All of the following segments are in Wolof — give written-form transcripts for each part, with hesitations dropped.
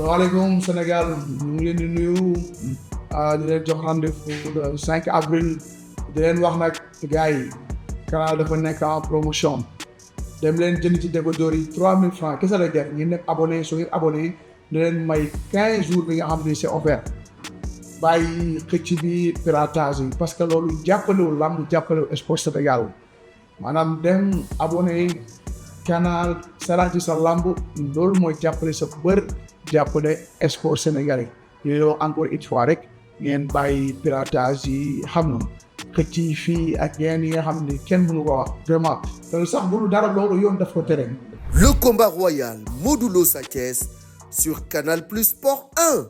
salaamaaleykum Sénégal ñu ngi leen di nuyu di leen jox rendez-vous le 5 avril di leen wax nag gars yi Canal dafa nekk en promotion dem leen jënd ci décodeur yi 3000 francs kese la jar ngeen nekk abonné su ngeen abonné di leen may 15 jours bi nga xam ne c'est offert bàyyi xëcc bi piratage yi parce que loolu jàppalewul lamb jàppalewul sport Sénégal maanaam dem abonné Canal seetaan ci sa lamb loolu mooy jàppale sa bër jàppale sport sénégalais yooyu encore une fois rek ngeen bàyyi piratage yi xam na xëcc fii ak yeneen yi nga xam ne kenn mënu ko wax vraiment loolu sax bu dara loolu yoon daf ko tere. Le combat royal Modou Lo Sa Thiès sur Canal Plus Sport 1.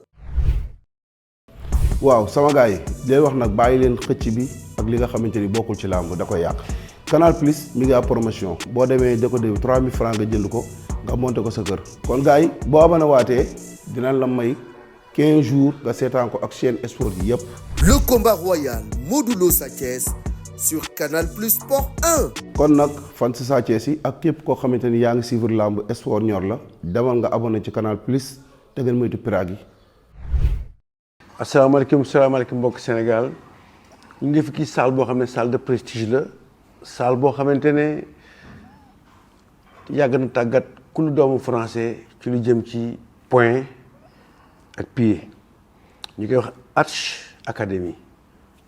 waaw sama gars yi day wax nag bàyyi leen xëcc bi ak li nga xamante ni bokkul ci làmb da koy yàq Canal Plus mi ngi à promotion boo demee décoder 3000 francs nga jënd ko nga monté ko sa kër kon gars yi boo abonné waatee dinañ la may 15 jours nga seetaan ko ak chaîne sport yi yëpp. Le combat royal Modou Lo Sa Thiès sur Canal Plus Sport 1. kon nag fan si Sa Thiès yi ak képp koo xamante ni yaa ngi suivre làmb sport ñor la demal nga abonné ci Canal Plus te ngeen moytu pirate yi. asalaamaaleykum mbokk Sénégal ñu ngi fi ci salle boo xam ne salle de prestige la salle boo xamante ne yàgg na tàggat ku lu doomu français ci lu jëm ci poing ak pied ñu koy wax Arch Academy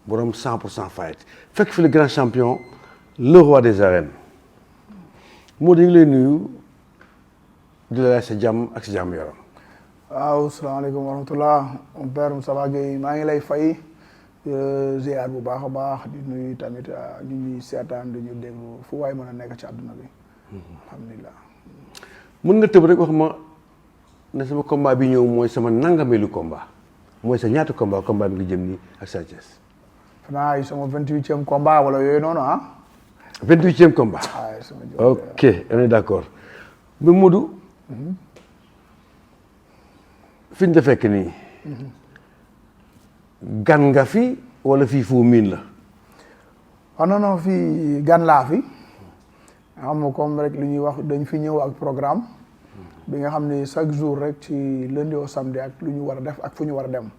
borom 100% fight fekk fi le grand champion le roi des arènes moo di ngi lay nuyu di la laaj sa jàmm ak sa jàmm yaram. waaw salaamaaleykum wa rahmatulah mon père Moustapha Gueye maa ngi lay fay ziar bu baax a baax di nuyu tamit ñu ñuy seetaan di ñu déglu fu waay mën a nekk ci àdduna bi. alhamdulilah. mën nga tëb rek wax ma ne sama combat bi ñëw mooy sama nangameelu combat mooy sa ñaata combat bi nga jëm nii ak Sa Thiès. xanaa ay sama 28e combat wala yooyu noonu ah. 28e combat. ok on est d'accord mais Modou. fi ñu fekk nii gan nga fi wala fii foo miin la. non fii gan laa fi xam nga comme rek li ñuy wax dañ fi ñëw ak programme bi nga xam ni chaque jour rek ci lundi au samedi ak lu ñu war a def ak fu ñu war a dem.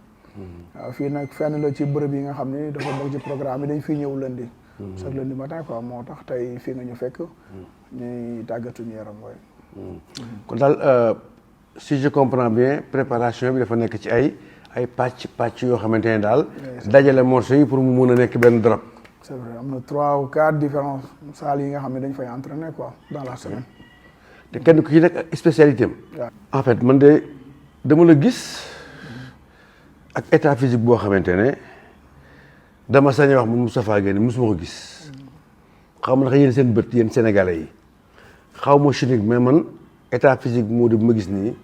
waaw fii nag fenn la ci bërëb yi nga xam ni dafa bokk ci programme yi dañ fi ñëw lundi. chaque lundi matin quoi moo tax tey fii nga ñu fekk ñuy tàggatuñu yaram mooy. kon daal. si je comprends bien préparation bi dafa nekk ci ay pàcc yoo xamante ne daal dajale morceaux yi pour mu mun a nekk benn drap. c'est vrai am na 3 ou 4 différentes salles yi nga xam ne dañ fay entraîner quoi dans la semaine. te kenn ku ci nekk ak spécialité am. en fait man de dama la gis ak état physique boo xamante ne dama sañ a wax man Moustapha Gueye mosuma ko gis xaw ma ndax yéen seen bët yéen sénégalais yi xaw ma chimique mais man. état physique moo di bu ma gis nii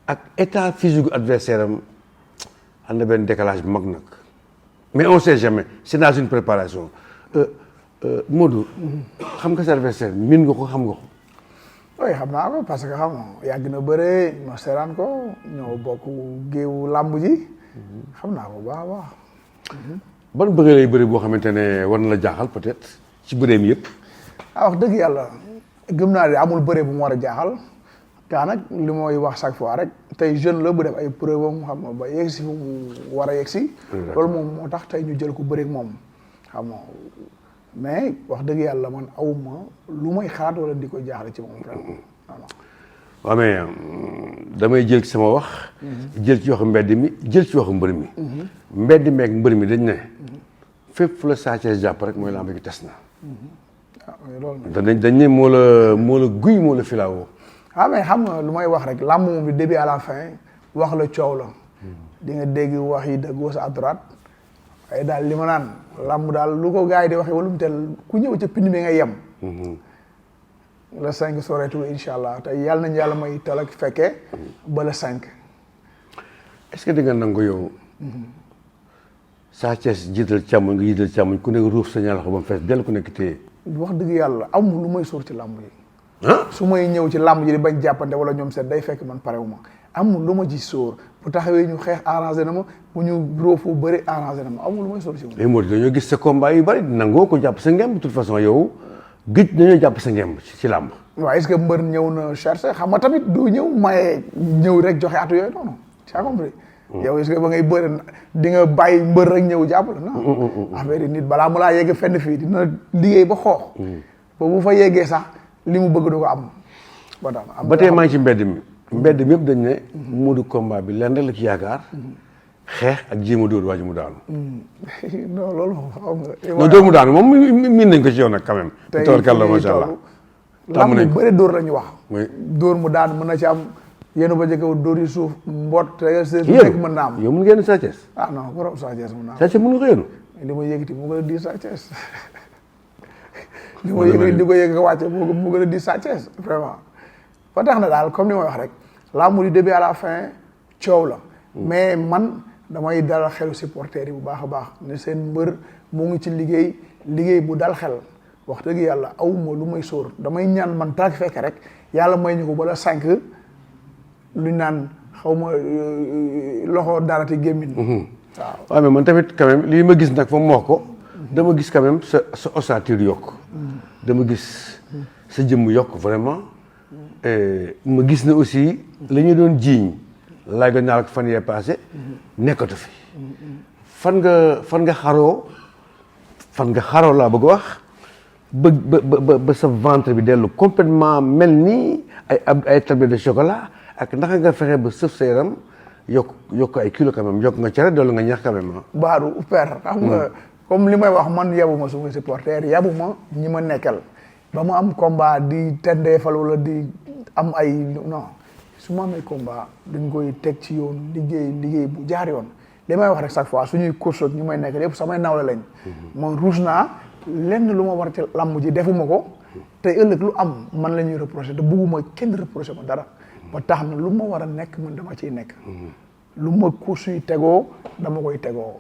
ak état physique adversaire am am na benn décalage bu mag nag mais on sait jamais c'est dans une préparation Modou xam nga sa adversaire min nga ko xam nga ko. oui xam naa ko parce que xam nga yàgg na bëre ma seeraan ko ñoo bokk géewu làmb ji xam naa ko baax a baax. ban bëre lay bëri boo xamante ne war na la jaaxal peut-être ci bëreem yëpp. wax dëgg yàlla. gëm naa ne amul bëre bu mu war a jaaxal kaa nag li mooy wax chaque fois rek tey jeune la bu def ay preuve am xam nga ba yegg si fu mu war a yegg si loolu moom moo tax tey ñu jël ko bëre ak moom xam nga mais wax dëgg yàlla man awuma lu may xalaat wala di ko jaaxle ci moom vraiment waaw mais damay jël ci sama wax jël ci waxu mbedd mi jël ci waxu mbër mi mbedd meeg mbër mi dañ ne fépp fu la Sa Thiès jàpp rek mooy lamb gi tes na dañ ne moo la guy moo la filawoo. mais xam nga lu may wax rek làmb moom bi début à la fin wax la coow la. di nga dégg wax yi de gauche à droite waaye daal li ma naan làmb daal lu ko gars yi di waxee wala mu tel ku ñëw ca pind mi nga yem. le 5 soreetul incha allah te yàlla nañu yàlla may tal ak fekkee ba le 5. est-ce que di nga nangu yow. Sa Thiès jiital càmmoñ nga jiital càmmoñ ku nekk ruuf sa ñaar loxo ba mu fees dellu ku nekk téye. wax dëgg yàlla amul lu may sóor ci làmb yi. su may ñëw ci làmb ji di bañ jàppante wala ñoom seet day fekk man parewu ma amul lu ma ci sóor bu taxawee ñu xeex arrangé na ma bu ñu róofu bëri arrangé na ma amul lu may sóor ci moom. mais moo dañoo gis sa combat yu bari nangoo ko jàpp sa ngemb de toute façon yow gëj dañoo jàpp sa ngemb ci làmb. waaw est-ce que mbër ñëw na chercher xam nga tamit du ñëw maye ñëw rek joxe atu yooyu noonu tu as compris. yow est-ce que ba ngay bëri di nga bàyyi mbër rek ñëw jàppale non. affaire yi nit balaa mu laa yegg fenn fii dina liggéey ba xoox. ba bu fa yeggee sax li mu bëgg du ko am. ba tey maa ngi ci mbedd mi. mbedd mi yëpp dañ ne. Modou combat bi lenn rek la ci yaakaar. xeex ak jéem a dóor waa ji mu daanu. non loolu moom xam nga. non dóor mu daanu moom miin nañ ko ci yow nag quand même. tey tabarkalla macha allah. lam mu bëri dóor la ñu wax. dóor mu daan mën na ci am yéen ba jëkkaw dóor yi suuf mboot. yéen mën na am yow mun ngeen Sa Thiès. ah non borom Sa Thiès mën naa am. Sa Thiès mën nga ko yéenu. li ma yëgati mu gën a di Sa Thiès. li ma yëgati di ko yëg nga wàcce mu gën a di Sa Thiès vraiment. ba tax na daal comme ni may wax rek làmb du début à la fin coow la. mais man damay dalal xelu supporters yi bu baax a baax ne seen mbër mu ngi ci liggéey bu dal xel wax dëgg yàlla awuma lu may sóor damay ñaan man taag fekk rek yàlla may ñu ko bala 5 luñ naan xaw ma loxo dara te gémmin waaw. waaw mais man tamit quand même lii ma gis nag fa mu wax ko dama gis quand même sa ossature yokk. dama gis sa jëmm yokk vraiment. ma gis ne aussi la ñu doon jiiñ laaj doon naa la fan yee passé nekkatu fi fan nga xaroo laa bëgg wax ba sa ventre bi dellu complètement mel ni ay tablette de chocolat ak naka nga fexe ba sëf sa yaram yokk ay kilo quand même yokk nga cere dellu nga ñax quand même. Badou père xam nga comme li may wax man yabuma suma supporter yabuma ñi ma nekkal ba mu am combat di tendeefal wala di am ay non su ma amee combat dañ koy teg ci yoon liggéey bu jaar yoon li may wax rek chaque fois suñuy course ak ñu may nekk yëpp samay nawle lañ man ruus naa lenn lu ma war ci lamb ji defuma ko te ëllëg lu am man la ñuy reproché te bugguma kenn reproché ma dara ba tax na lu ma war a nekk man dama ciy nekk lu ma course yi tegoo dama koy tegoo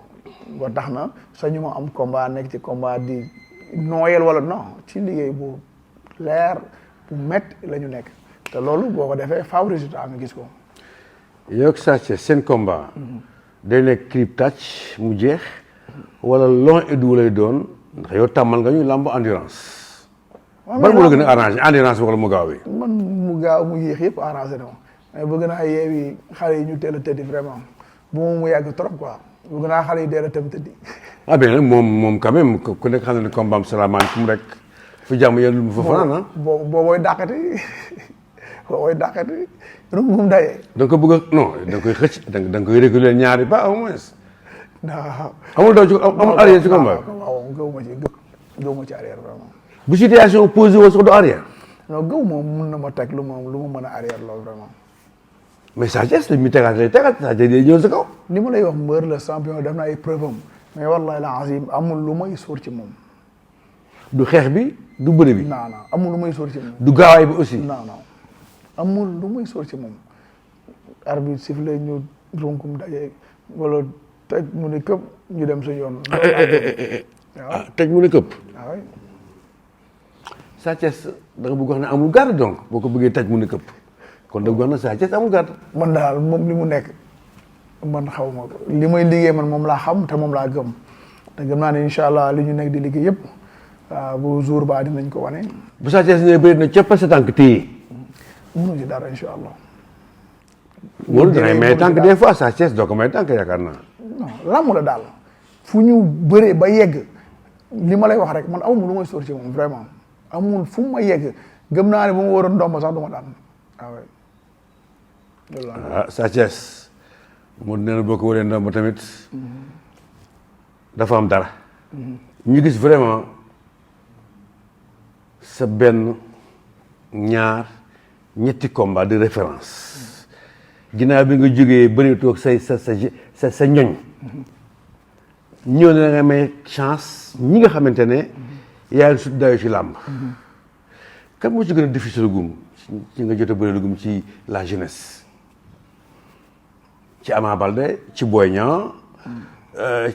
ba tax na sañu ma am combat nekk ci combat di nooyel wala non ci liggéey bu leer bu métti la ñu nekk te loolu boo ko defee faaw résultat nga gis ko. yow ak Sa Thiès seen combat. day nekk clip touch mu jeex. wala long et doux lay doon ndax yow tàmmal nga ñu lamb endurance. ban moo la gën a arrangé endurance wala mu gaaw bi. man mu gaaw mu yéex yëpp arrangé na ma mais bëgg naa yeewi xale yi ñu teel a tëddi vraiment bu mu yàgg trop quoi bëgg naa xale yi teel a tëddi. ah bien nag moom quand même ku nekk xam ne combat am salaamaaleykum rek fu jàmm yéen lu mu fa fanaan ah. boobooy dàqati boobooy dàqati rum mu dayee. da nga ko bëgg a non da nga koy xëcc da nga koy réguler ñaari pas au moins. waaw amul daw ci amul arrière ci combat. waaw gëw ma ci arrière vraiment. bu situation posé woo sax du arrière. non gëw moom mun na ma teg lu ma mën a arrière loolu vraiment. mais Sa Thiès li muy tegaat lay tegaat Sa Thiès day ñëw sa kaw. ni ma lay wax mbër la champion def na ay preuve am mais wallahi la azim amul lu may sóor ci moom. du xeex bi du bëre bi. non amul lu may sóor ci moom. du gaawaay bi aussi. non amul lu may sóor ci moom. arbitre sifflé ñu runkum daje wala tëj mu ne këpp ñu dem suñu yoon. ah tëj mu ne këpp. waaw. Sa Thiès da nga bëgg wax ne amul garde donc boo ko bëggee tëj mu ne këpp kon da nga wax ne Sa Thiès amul garde. man daal moom li mu nekk man xaw ma ko li may liggéey man moom laa xam te moom laa gëm te gëm naa ne incha allah li ñu nekk di liggéey yëpp bu jour ba dinañ ko wane. bu Sa Thiès ne bëri na cëppal sa tànk téye. mënu ci dara incha allah. loolu dangay may tànk des fois Sa Thiès doo ko may tànk yaakaar naa. non làmb la daal fu ñu bëree ba yegg li ma lay wax rek man amul lu may sóor ci moom vraiment amul fu ma yegg gëm naa ne bu ma waroon ndomba sax du ma daan ah Sa Thiès mu nee na boo ko waree ndomba tamit dafa am dara. ñu gis vraiment sa benn ñaar ñetti combat de référence ginnaaw bi nga jógee bëri toog sa ñoñ ñëw na nga may chance ñi nga xamante ne yaa ngi sut dayo ci làmb kan moo ci gën a difficile gum ci nga jot a bëri gum ci la jeunesse ci Ama Baldé ci Boy Niang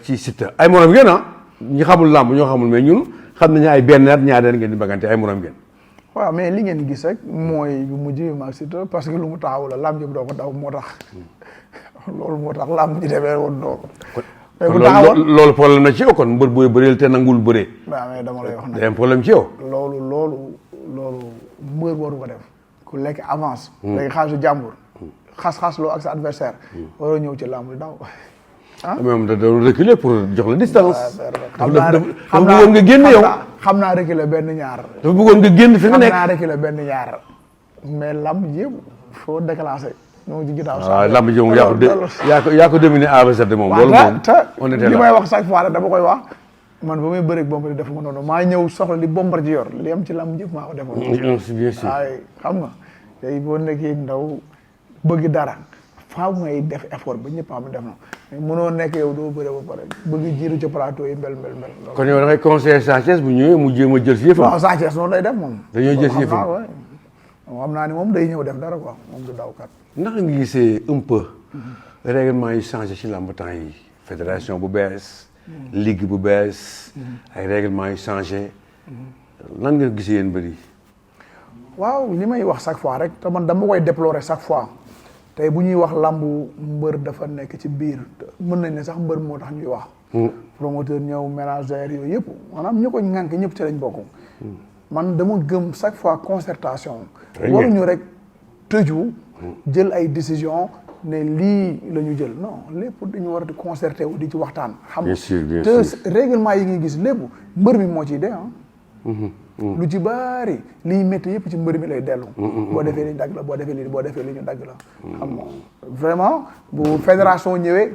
ci Siteu ay morom ngeen ah ñi xamul làmb ñoo xamul mais ñun xam nañu ay benn at ñaar ngeen di bagante ay morom ngeen. waaw mais li ngeen gis rek mooy bu mujj bi maag Siteu parce que lu mu taxaw la làmb ji doo ko daw moo tax loolu moo tax làmb ji demee woon doo ko. mais bu taxawoon loolu problème na ci yow kon mbër booy bëreel te nangul bëree. waaw mais dama lay wax nag day am problème ci yow. loolu mbër waru ko def ku lekk avance. léegi xaalisu jàmbur. xas-xas loo ak sa adversaire. waroo ñëw ci làmb daw. ah même da doon reculer pour jox la distance. dafa bëggoon nga génn yow. xam naa reculer benn ñaar. dafa bëggoon nga génn fi nga nekk. xam naa reculer benn ñaar. mais lamb ji yëpp foo déclenché. ñoo ci ginnaaw waaw lamb ji moom yaa ko dominé A/Z moom. loolu moom on était là li may wax chaque fois rek dama koy wax. man ba muy bëreeg Bombardier def ma noonu maa ñëw soxla li Bombardier yor li am ci lamb ji yëpp maa ko defoon. bien sûr waaye xam nga tey boo nekkee ndaw bëgg dara faaw ngay def effort ba ñëpp am def na mais mënoo nekk yow doo bëre ba pare bëgg jiitu ci plateau yi mbel. kon yow da ngay conseiller Sa Thiès bu ñëwee mu jéem a jël si yëfam. waaw Sa Thiès noonu lay def moom. dañoo jël si yëfam xam naa ni moom day ñëw def dara quoi moom du daw kat. naka nga gisee un peu règlement yi changé ci lamb temps yi fédération bu bees. ligue bu bees. ay règlement yi changé. nan nga gisee yéen bëri. waaw li may wax chaque fois rek te man dama koy déplorer chaque fois tey bu ñuy wax lambu mbër dafa nekk ci biir mën nañ ne sax mbër moo tax ñuy wax. promoteur ñëw ménagère yooyu yëpp maanaam ñu ko ŋànk ñëpp ci lañ bokk. man dama gëm chaque fois concertation. waruñu rek tëju. jël ay décision ne lii la ñu jël non lépp dañu war a concerté wu di ci waxtaan. xam bien sûr te règlement yi ngi gis lépp mbër mi moo ciy dee lu ci bari liy métti yëpp ci mbër mi lay dellu. boo defee li ñu dagg la boo defee li ñu dagg la. xam nga vraiment bu fédération ñëwee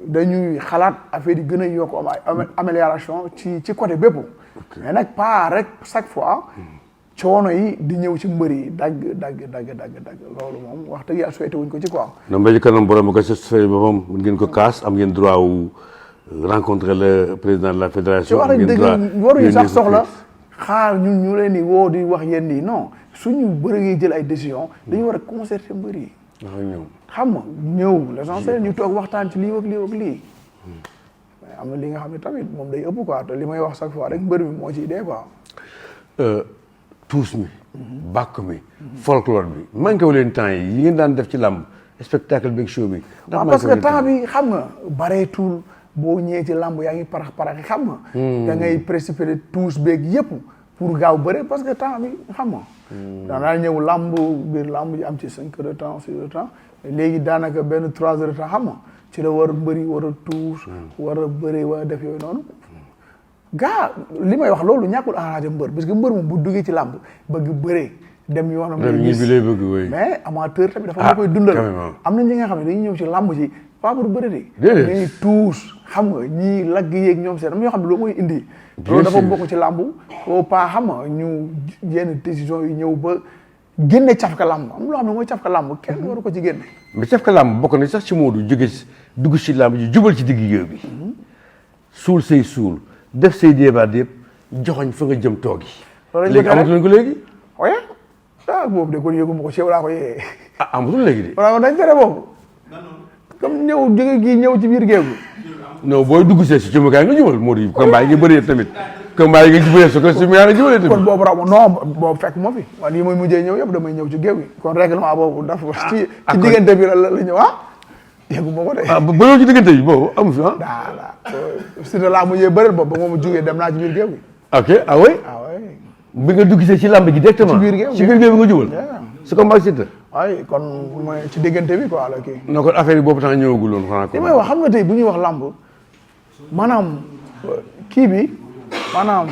dañuy xalaat affaire yi gën a yokk amélioration ci côté bépp. mais nag pas rek chaque fois. coono yi di ñëw ci mbër yi dagg loolu moom wax dëgg yàlla souhaité wuñ ko ci quoi. non ba ci kanam borom ko sa boppam mën ngeen ko kaas am ngeen droit wu rencontrer le président de la fédération. am ngeen droit waruñu sax soxla xaar ñun ñu leen di woo di wax yenn yi non suñu bëri jël ay décision dañu war a concerter mbër yi. xam nga ñëw l'essentiel ñu toog waxtaan ci lii ak lii. mais am na li nga xam ne tamit moom day ëpp quoi te li may wax chaque fois rek mbër mi moo ciy dee quoi. tuus mi bàkk mi folklore bi manqué wu leen temps yi ngeen daan def ci làmb spectacle beeg show bi. waaw parce que temps bi xam nga bareetul boo ñëwee ci làmb yaa ngi parax xam nga. da ngay précipiter tuus beeg yëpp pour gaaw bëre parce que temps bi xam nga. daanaka ñëw làmb biir làmb ji am ci 5 heures de temps 6 heures de temps léegi daanaka benn 3 heures de temps xam nga ci la war a bëri war a tuus. war a bëri war a def yooyu noonu. gaa li may wax loolu ñàkkul arrangé mbër parce que mbër moom bu duggee ci làmb bëgg bëree dem yoonam lay gis mais amateur tamit dafa ma koy dundal am na ñi nga xam ne dañuy ñëw ci làmb ci pas pour bëri de ñuy tuus xam nga ñii lagg yeeg ñoom seen am na ñoo xam ne loo mooy indi loolu dafa bokk ci làmb au pas xam nga ñu yenn décision yi ñëw ba génne cafka làmb am loo xam ne mooy cafka làmb kenn waru ko ci génne mais cafka làmb bokk na sax ci Modou jóge dugg ci làmb ji jubal ci digg géew bi suul say suul def say débat yëpp joxoñ fa nga jëm toog yi. léegi amatul nañ ko léegi. oui ah boobu de kon yëgu ma ko Cheikh laa ko yee. ah amatul léegi de. waaw dañ tere boobu. comme ñëw jóge gii ñëw ci biir géew bi. non booy dugg see si cumukaay nga jubal Modou yi combat yi nga bëree tamit combat yi nga jubale su ko sumu yaa nga jubalee tamit. kon boobu raw non boobu fekk moo fi man yi mooy mujjee ñëw yëpp damay ñëw ci géew gi kon règlement boobu dafa ci diggante bi la ñëw yëgu ma ko de. ba yow ci diggante yi boobu amu fi voilà surtout laa mujjee bëreel boobu ba moom jugee dem naa ci biir géew gi. ok ah oui. bi nga dugg ci làmb ji directement. ci biir géew bi nga jubal. su ko mbag Siteu. waaye kon mooy ci diggante bi quoi la kii. non kon affaire yi boobu temps ñëwagul woon xanaa. li may wax xam nga tey bu ñuy wax làmb maanaam kii bi maanaam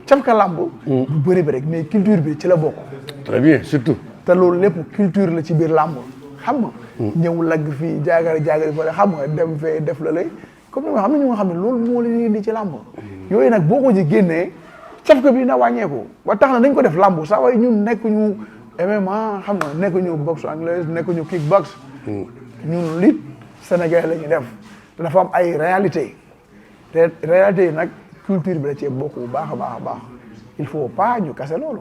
cafka làmb. bu bëri bi rek mais culture bi ci la bokk. très bien surtout. te loolu lépp culture la ci biir làmb xam nga. ñëw lagg fii jaagari fa xam nga dem fee def la lay comme ni ma xam ne ñu nga xam ne loolu moo leen indi ci làmb yooyu nag boo ko ci génnee cafka bi na wàññeeku ba tax na dañ ko def làmb sax waaye ñun nekk ñu MMA xam nga nekk ñu boxe anglaise nekk ñu kickbox ñun lutte sénégalais la ñu def te dafa am ay réalité te réalité yi nag culture bi la cee bokk bu baax a baax il faut pas ñu kase loolu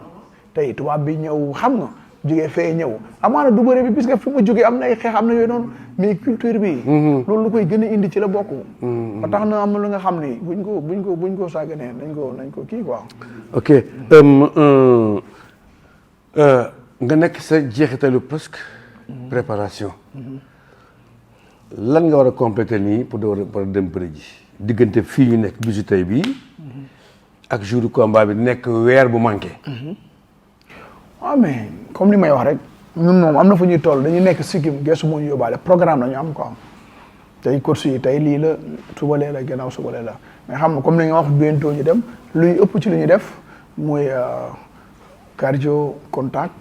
tey tubaab bi ñëw xam nga jógee fee ñëw amaana du bëre bi puisque fi ma jógee am na ay xeex am na yooyu noonu mais culture bi loolu lu koy gën a indi ci la bokk ba tax na am na lu nga xam ni buñ ko sàgganee nañ ko kii quoi ok nga nekk sa jeexitalu presque préparation lan nga war a compléter nii pour war a dem bëre ji diggante fii ñu nekk bisu tey bii ak jour du combat bi nekk weer bu manqué waaw mais comme li may wax rek ñun moom am na fu ñuy toll dañuy nekk sikkim gestu moo ñu yóbbaale programme la ñu am quoi tey course yi tey lii la suba lee la gannaaw suba lee la mais xam nga comme li nga wax bientôt ñu dem luy ëpp ci lu ñu def mooy cardio contact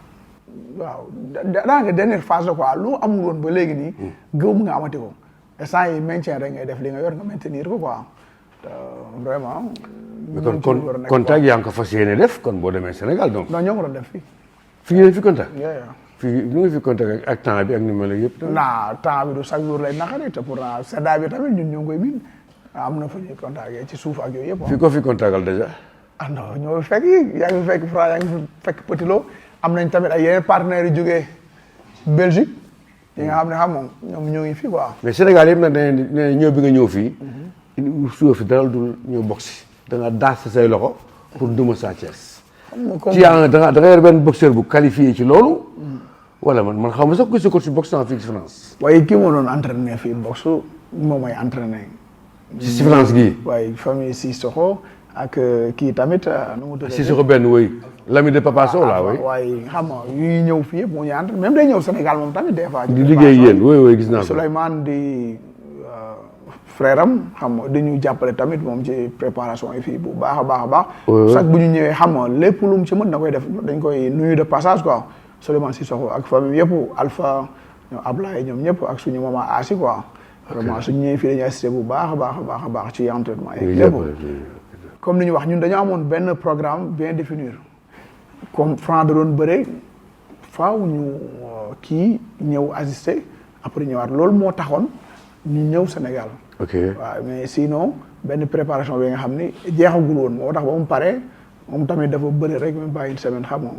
waaw daanaka dernière phase la quoi lu amul woon ba léegi nii gëwum nga amati ko instant yi maintien rek ngay def li nga yor nga maintenir ko quoi vraiment. kon contact yaa ngi ko fas yéene def kon boo demee Sénégal donc. non ñoo ngi doon def fii. fi ngeen fi contact. yeah. fii ñu ngi fi contact ak temps bi ak numéro yëpp. non temps bi du chaque jour lay naqari te pourtant seddaay bi tamit ñun ñoo ngi koy miin am na fu ñuy contacté ci suuf ak yooyu yëpp. fi ko fi contactal déjà. ah non ñoo fekk yaa ngi fekk Fra yaa ngi fekk Petit Lo am nañ tamit ay yeneen partenaires yu jógee Belgique yi nga xam ne xam moom ñoom ñoo ngi fii quoi. mais Sénégal yëpp nag dañuy ne ñëw bi nga ñëw fii. suuf fi dara du ñëw boxe da nga daas say loxo pour duma Sa Thiès. ci da nga yor benn boxeur bu qualifié ci loolu. wala man xaw ma sax ku si ko si boxe fii ci France. waaye kii moo doon entraîné fii boxe moom may entraîné. ci France gii. waaye famille Sissoko ak kii tamit nu mu tuddee. Sissoko benn woy l'ami de Papa Sow la woy. waaye xam nga yuy ñëw fii yëpp moo ñu entraîné même day ñëw Sénégal moom tamit des fois. di liggéey yéen woy gis naa ko. Souleymane di frère am xam nga dañu jàppale tamit moom ci préparation yi fii bu baax a baax a baax. chaque bu ñu ñëwee xam nga lépp lu mu ci mën na koy def dañ koy nuyu de passage quoi. Souleymane Sissoko ak famille yëpp Alpha ñoom Ablaye ñoom ñëpp ak suñu maman Asi quoi. vraiment suñu ñëwee fii dañuy assisté bu baax a baax a baax a baax ci entraînement yi. lépp comme ni ñu wax ñun dañoo amoon benn programme bien définir comme Franc da doon bëre faaw ñu kii ñëw assisté après ñëwaat loolu moo taxoon ñu ñëw Sénégal. ok waaw mais sinon benn préparation bi nga xam ni jeexagul woon moo tax ba mu paree moom tamit dafa bëri rek même pas une semaine xam nga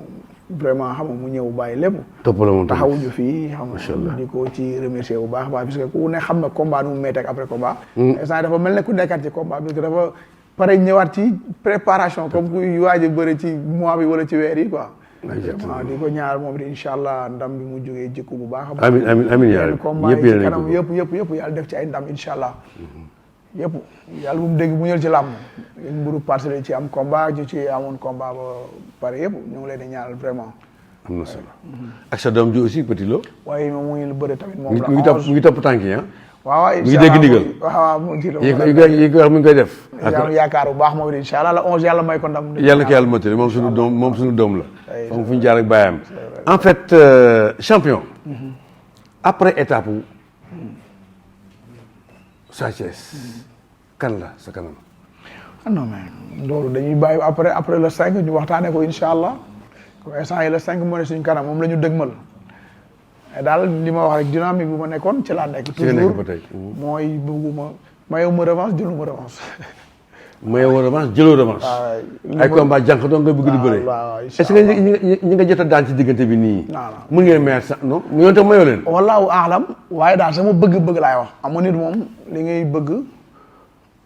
vraiment xam nga mu ñëw bàyyi lépp. toppaloo moom taxawuñu fii xam nga di ko ci remercier bu baax a baax parce que ku ne xam na combat nu mu méttee ak après combat. instant dafa mel ne ku nekkaat ci combat parce que dafa pare ñëwaat ci préparation comme kuy waaj a bëri ci mois bi wala ci weer yi quoi. exactement di ko ñaar moom it incha allah ndam bi mu jógee jikko bu baax a baax. amiin yaa combat yi ci kanam yëpp yàlla def ci ay ndam incha allah. yëpp yàlla bu mu dégg mu ñëw ci làmb mburu parcelle ci am combat ci amoon combat ba pare yëpp ñu ngi leen di ñaanal vraiment. am na solo ak sa doom ji aussi Petit Lo. waaye moom mu ngi bëre tamit moom la. mu ngi topp tànk yi ah. waaw waaw mu ngi dégg ndigal waaw mu ngi ci yi ko wax mu ngi koy def. yaakaar bu baax moom incha allah la 11 yàlla may ko ndam. yàlla ko yàlla mottali moom suñu doom la. comme fu ñu jaar ak baayam. en fait champion. après étape Sa Thiès kan la sa kanam. ah non mais loolu dañuy bàyyi après le 5 ñu waxtaanee ko incha allah instant yi le 5 moo ne suñu kanam moom la ñu dëgmal daal li ma wax rek dynamique bu ma nekkoon ci laa nekk. toujours mooy bëgguma mayuma revanche jëluma revanche. mayoo revanche jëloo revanche. ay combat jànq doon nga bëgg di bëre. est-ce que ñi nga jot a daan ci diggante bi nii. mun ngeen mayal sax non ñoo tam mayoo leen. wallaahu aalam waaye daal sama bëgg-bëgg laay wax amoon nit moom li ngay bëgg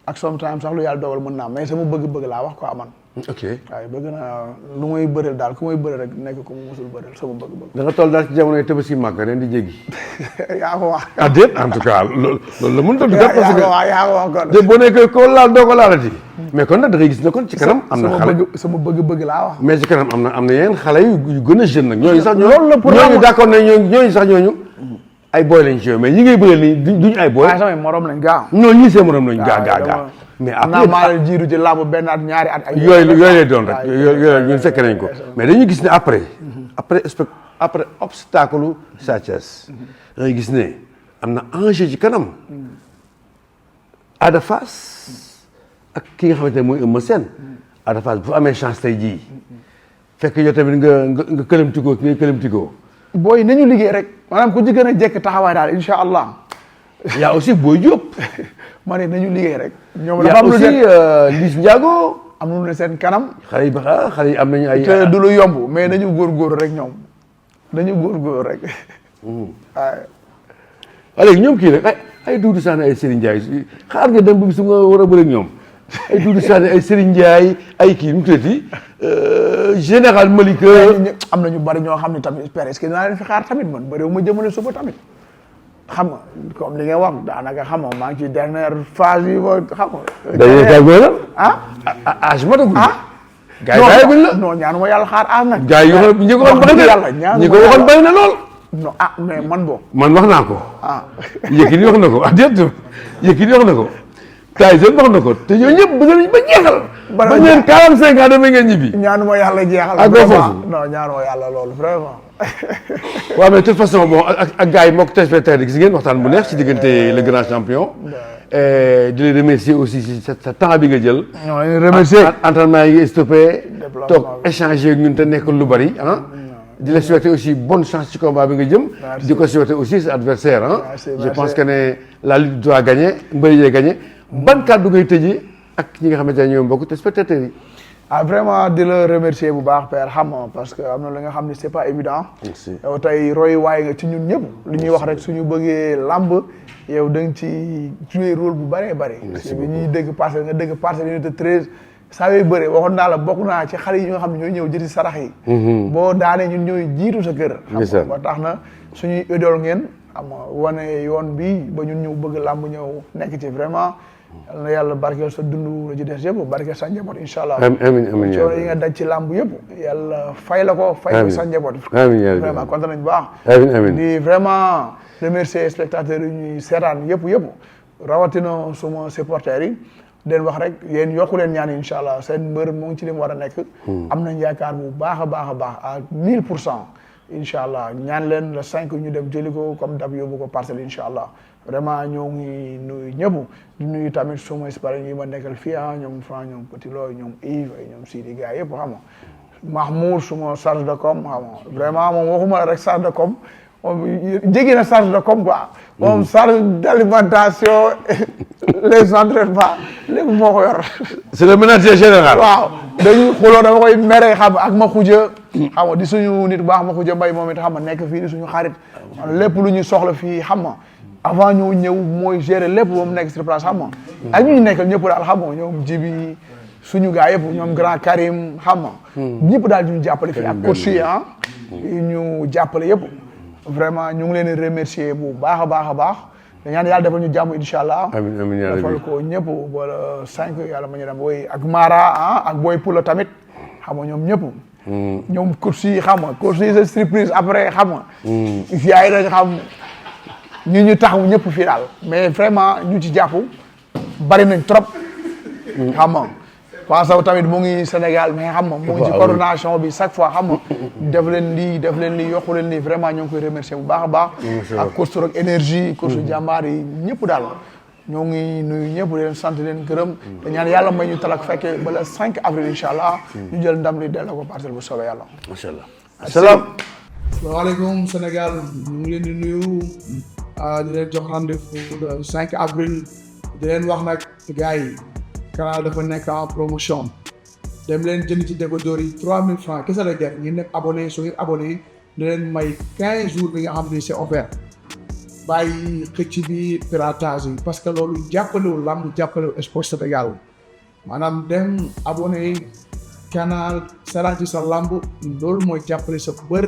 ak sometimes sax lu yàlla dogal mën naa mais sama bëgg-bëgg laa wax quoi man. ok waaye bëgg naa lu may bëreel daal ku may bëreel rek nekk ku mu musul bëreel sama bëgg-bëgg. da nga toll daal ci jamonoy Tabaski Màkka ren di jéggi. yaa ko wax. ah déet en tout cas loolu la mënut a. yaa ko wax kon. te boo nekkee ko laal doo ko laalati. mais kon nag da ngay gis ne kon ci kanam. am na xale sama bëgg-bëgg laa wax. mais ci kanam am na yeneen xale yu gën a jeune nag. ñooñu sax loolu la pour ñooñu d'accord ne ñooñu sax ñooñu. ay boy lañ ci yow mais ñi ngay bëreel nii duñ ay boy. waaye samay morom lañ gaa. non ñii seen morom lañ gaa. mais après maa leen jiitu ci làmb benn at ñaari at. ay yooyu lay doon rek yooyu ñun fekk nañ ko mais dañuy gis ne après obstacle Sa Thiès dañuy gis ne am na enjeu ci kanam Ada Fass ak ki nga xamante ne mooy Eumeu Sène Ada Fass bu amee chance tey jii fekk yow tamit nga këlamtikoo ki ngay këlamtikoo. booy nañu liggéey rek maanaam ku ci gën a jekk taxawaay daal incha allah. yaa aussi Boy Diop. ma ne nañu liggéey rek. ñoom dafa am lu aussi Liss Ndiago. am lu ne seen kanam. xale yi am nañu ay. te du lu yomb mais nañu góorgóorlu rek ñoom nañu góorgóorlu rek. waaye. léegi ñoom kii rek ay Doudou Sané ay Serigne Ndiaye xaar nga dem ba su nga war a bëri ak ñoom ay Doudou Sané ay Serigne Ndiaye ay kii nu mu tuddati général Malika. am na ñu bari ñoo xam ne tamit est-ce que dinaa leen fi xaar tamit man bëriwu ma jëmale suba tamit. xam nga comme li nga wax daanaka xam nga maa ngi ci dernière phase yi ba xam nga. dañuy tàggoo la. ah. âge matagul. gars yi bàyyi la non ñaanuma yàlla xaar aas nag. gars yi ñi ko waxoon bëri na ñi ko waxoon bëri na lool. non mais man boo. man wax naa ko. Yékini wax na ko déet Yékini wax na ko. Tyson wax na ko te ñooñu ñëpp bëgg nañ ba jeexal. ba ngeen 45 ans demee ngeen ñibbi. ñaanuma yàlla jeexal. ak foofu non ñaanuma yàlla loolu vraiment. waaw mais de toute façon bon ak gars yi mook téléspectateurs yi gis ngeen waxtaan bu neex ci diggante le grand champion. di les remercier aussi si sa temps bi nga jël. non remercier entraînement yi nga stoppé. toog échanger ak ñun te nekk lu bari ah. di la souhaiter aussi bonne chance ci combat bi nga jëm. di ko souhaiter aussi sa adversaire ah. je pense que ne la lutte doit gagner mbëri yee gagner. ban kàddu ngay tëjee ak ñi nga xamante ne ñoom mbokk téléspectateurs yi. Vraiment di la remercier bu baax père xam nga parce que am na li nga xam ne c'est pas évident. yow tey roy waay nga ci ñun ñëpp. li ñuy wax rek suñu bëggee lamb yow da nga ci jouer rôle bu bëree bëri. bi ñuy dégg Parcelles nga dégg Parcelles unité 13. saa yooyu bëri waxoon naa la bokk naa ci xale yi nga xam ne ñooy ñëw jëti sarax yi. boo daanee ñun ñooy jiitu sa kër. xam nga ba tax na suñuy idole ngeen xam nga wane yoon bi ba ñun ñëw bëgg lamb ñëw nekk ci vraiment. yal na yàlla barkeel sa dund la ci des yëpp barkeel sa njaboot incha allah. amiin coono yi nga daj ci làmb yëpp yàlla fay la ko. fay ko sa njaboot. vraiment kontaan nañu bu baax. di vraiment remercier spectateurs yi ñuy seetaan yëpp rawatina suma supporters yi. den wax rek yéen yokku leen ñaan incha allah seen mbër mu ngi ci li mu war a nekk. am nañ yaakaar bu baax a baax à 1000%. incha allah ñaan leen le 5 ñu dem jëli ko comme dab yóbbu ko Parcelles incha allah. vraiment ñoo ngi nuyu ñëpp di nuyu tamit suma espare yi ma nekkal fii ñoom Franc ñoom Petit Lo ñoom Yves ñoom Sidi gars yëpp xam nga Mahmoud suma charge de com xam nga vraiment moom waxuma la rek charge de com moom jéggi na charge de com quoi moom charge d'alimentation les entraînements lépp moo ko yor. c'est le manager général. waaw dañuy xuloo dama koy mere xam ak ma xuja xam nga di suñu nit baax ma xuja mbay moom it xam nga nekk fii di suñu xarit lépp lu ñu soxla fii xam nga avant ñoo ñëw mooy gérer lépp ba mu nekk sur place xam nga ak ñu nekkal ñëpp daal xam nga ñoom jibi suñu gars yëpp ñoom grand Karim xam nga ñëpp daal ñu jàppale fii ak coach yi ñu jàppale yëpp vraiment ñu ngi leen di remercier bu baax a baax da ñaan yàlla defal ñu jàmm incha allah amiin defal ko ñëpp wala 5 yàlla ma ñu dem woy ak Mara ak Boy Pula tamit xam nga ñoom ñëpp ñoom coach yi xam nga coach yi c'est surprise après xam nga yaay dañ xam ñu taxaw ñëpp fii daal mais vraiment ñu ci jàpp bari nañ trop xam nga Fasaw tamit mu ngi Sénégal mais xam nga mu ngi ci coordination bi chaque fois xam nga def leen lii yokku leen lii vraiment ñoo ngi koy remercier bu baax a baax ak course rek énergie course jàmbaar yi ñëpp daal ñoo ngi nuyu ñëpp di leen sant leen gërëm te ñaan yàlla may ñu talak fekkee ba le 5 avril incha allah ñu jël ndam li delloo ko Parcelles bu soobee yàlla macha allah asalaamaaleykum Sénégal ñu ngi leen di nuyu di leen jox rendez-vous le 5 avril di leen wax nag gars yi canal dafa nekk en promotion dem leen jënd ci décodeur yi 3000 francs kese la jar ngeen nekk abonné su ngeen abonné di leen may 15 jours bi nga xam ne c'est offert bàyyi xëcc bi piratage yi parce que loolu jàppalewul lamb jàppalewul sport Sénégal maanaam dem abonné canal seetaan ci sa lamb loolu mooy jàppale sa bër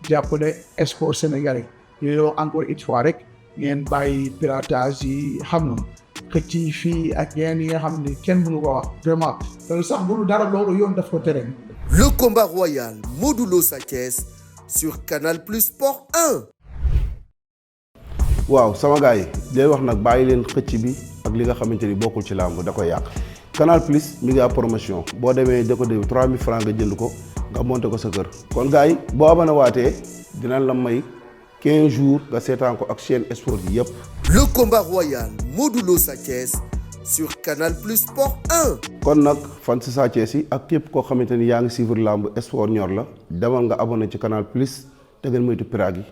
jàppale sport sénégalais yooyu wax encore une fois rek ngeen bàyyi piratage yi xam na xëcc fii ak yeneen yi nga xam ne kenn mënu ko wax vraiment loolu sax bu dul dara loolu yoon daf ko tere. Le combat royal Modou Lo Sa Thiès sur Canal Plus Sport 1. waaw sama gars yi day wax nag bàyyi leen xëcc bi ak li nga xamante ni bokkul ci làmb da koy yàq Canal Plus mi ngi am promotion boo demee décodeur bi 3000 francs nga jënd ko nga monté ko sa kër kon gars yi boo abonné waatee dinañ la may 15 jours nga seetaan ko ak chaîne sport yi yëpp. Le combat royal Modou Lo Sa Thiès sur Canal Plus Sport 1. kon nag fan si Sa Thiès yi ak képp koo xamante ni yaa ngi suivre làmb sport ñor la demal nga abonné ci Canal Plus te ngeen moytu pirate yi